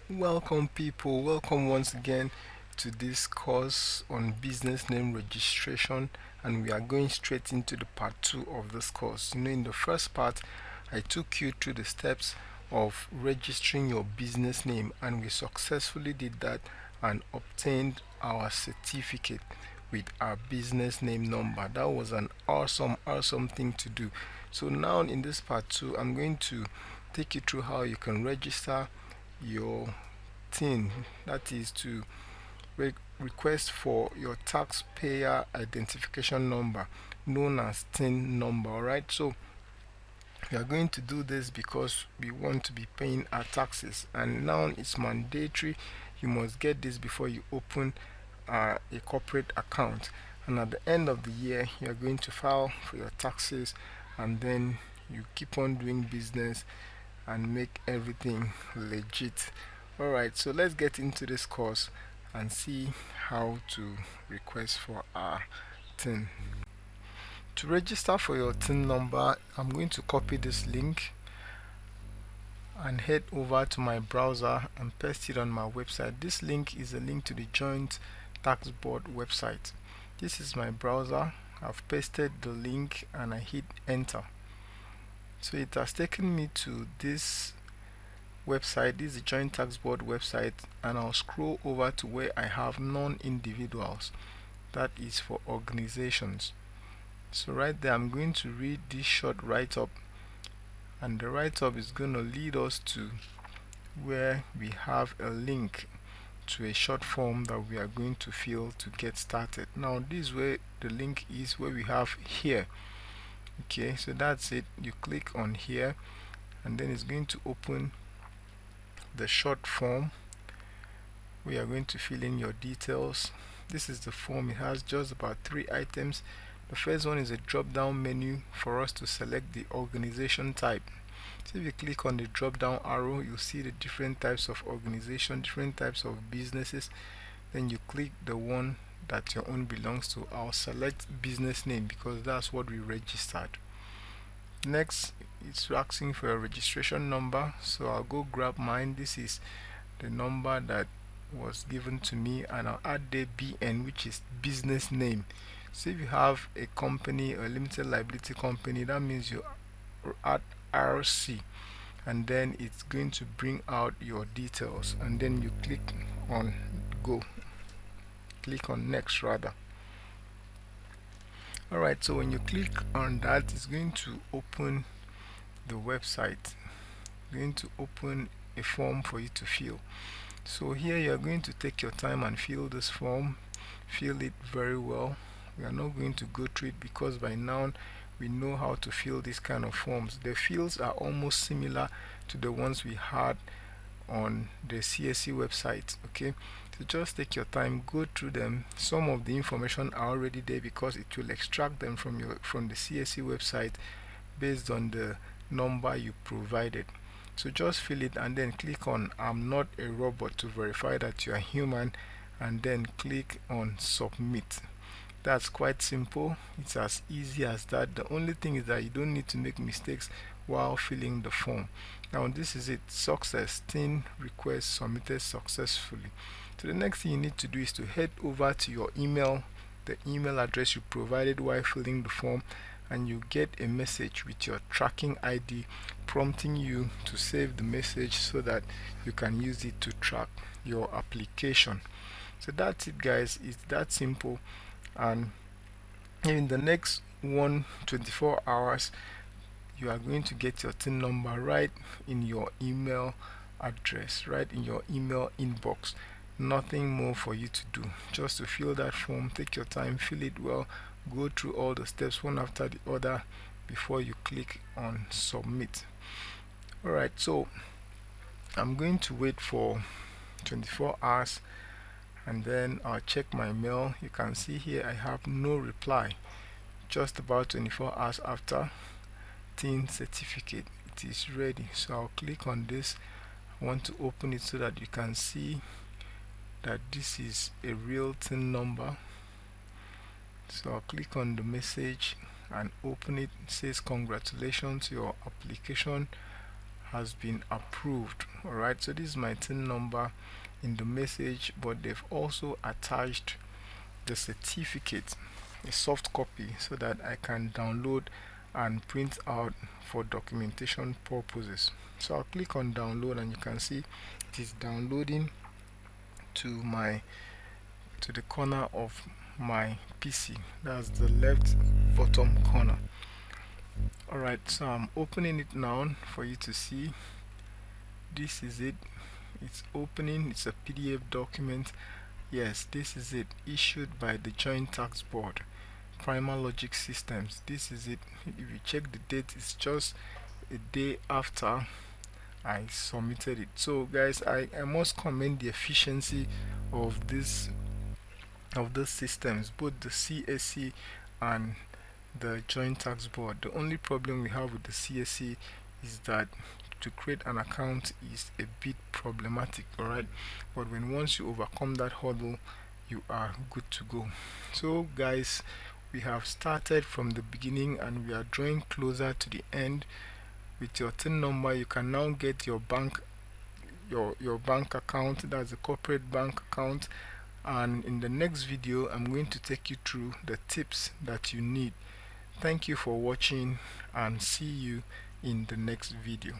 Welcome people, welcome once again to this course on business name registration, and we are going straight into the part 2 of this course. In the first part I took you through the steps of registering your business name, and we successfully did that and obtained our certificate with our business name number. That was an awesome thing to do. So now in this part 2 I'm going to take you through how you can register your TIN, that is to request for your taxpayer identification number, known as TIN number. Alright, so we are going to do this because we want to be paying our taxes, and now it's mandatory. You must get this before you open a corporate account, and at the end of the year you are going to file for your taxes, and then you keep on doing business and make everything legit. Alright, so let's get into this course and see how to request for our TIN. To register for your TIN number, I'm going to copy this link and head over to my browser and paste it on my website. This link is a link to the Joint Tax Board website. This is my browser. I've pasted the link and I hit enter. So it has taken me to this website. This is the Joint Tax Board website, and I'll scroll over to where I have non-individuals. That is for organizations. So right there I'm going to read this short write-up, and the write-up is going to lead us to where we have a link to a short form that we are going to fill to get started. Now this is where the link is, where we have here. Okay, so that's it. You click on here and then it's going to open the short form. We are going to fill in your details. This is the form. It has just about 3 items. The first one is a drop down menu for us to select the organization type. So if you click on the drop down arrow, you'll see the different types of organization, different types of businesses. Then you click the one that your own belongs to. I'll select business name because that's what we registered. Next, it's asking for a registration number, so I'll go grab mine. This is the number that was given to me, and I'll add the BN, which is business name. So if you have a company, a limited liability company, that means you add RC, and then it's going to bring out your details, and then you click on next rather. Alright, so when you click on that, it's going to open the website. It's going to open a form for you to fill. So here you're going to take your time and fill this form. Fill it very well. We are not going to go through it because by now we know how to fill these kind of forms. The fields are almost similar to the ones we had on the CAC website. Okay, so just take your time, go through them. Some of the information are already there because it will extract them from the CAC website based on the number you provided. So just fill it and then click on I'm not a robot to verify that you are human, and then click on submit. That's quite simple. It's as easy as that. The only thing is that you don't need to make mistakes while filling the form. Now this is it. Success. TIN request submitted successfully. So the next thing you need to do is to head over to your email, the email address you provided while filling the form, and you get a message with your tracking ID prompting you to save the message so that you can use it to track your application. So that's it, guys. It's that simple, and in the next 24 hours you are going to get your TIN number right in your email address, right in your email inbox. Nothing more for you to do, just to fill that form. Take your time, fill it well, go through all the steps one after the other before you click on submit. Alright, so I'm going to wait for 24 hours and then I'll check my mail. You can see here I have no reply. Just about 24 hours after, TIN certificate, it is ready. So I'll click on this. I want to open it so that you can see that this is a real TIN number. So I'll click on the message and open it. It says congratulations, your application has been approved. Alright, so this is my tin number in the message, but they've also attached the certificate, a soft copy, so that I can download and print out for documentation purposes. So I'll click on download, and you can see it is downloading to the corner of my PC. That's the left bottom corner. Alright, so I'm opening it now for you to see. This is it. It's opening. It's a PDF document. Yes, this is it, issued by the Joint Tax Board, Primal Logic Systems. This is it. If you check the date, it's just a day after I submitted it. So guys, I must commend the efficiency of these systems, both the CAC and the Joint Tax Board. The only problem we have with the CAC is that to create an account is a bit problematic. Alright, but once you overcome that hurdle, you are good to go. So guys, we have started from the beginning and we are drawing closer to the end. With your TIN number, you can now get your bank account. That's a corporate bank account. And in the next video, I'm going to take you through the tips that you need. Thank you for watching, and see you in the next video.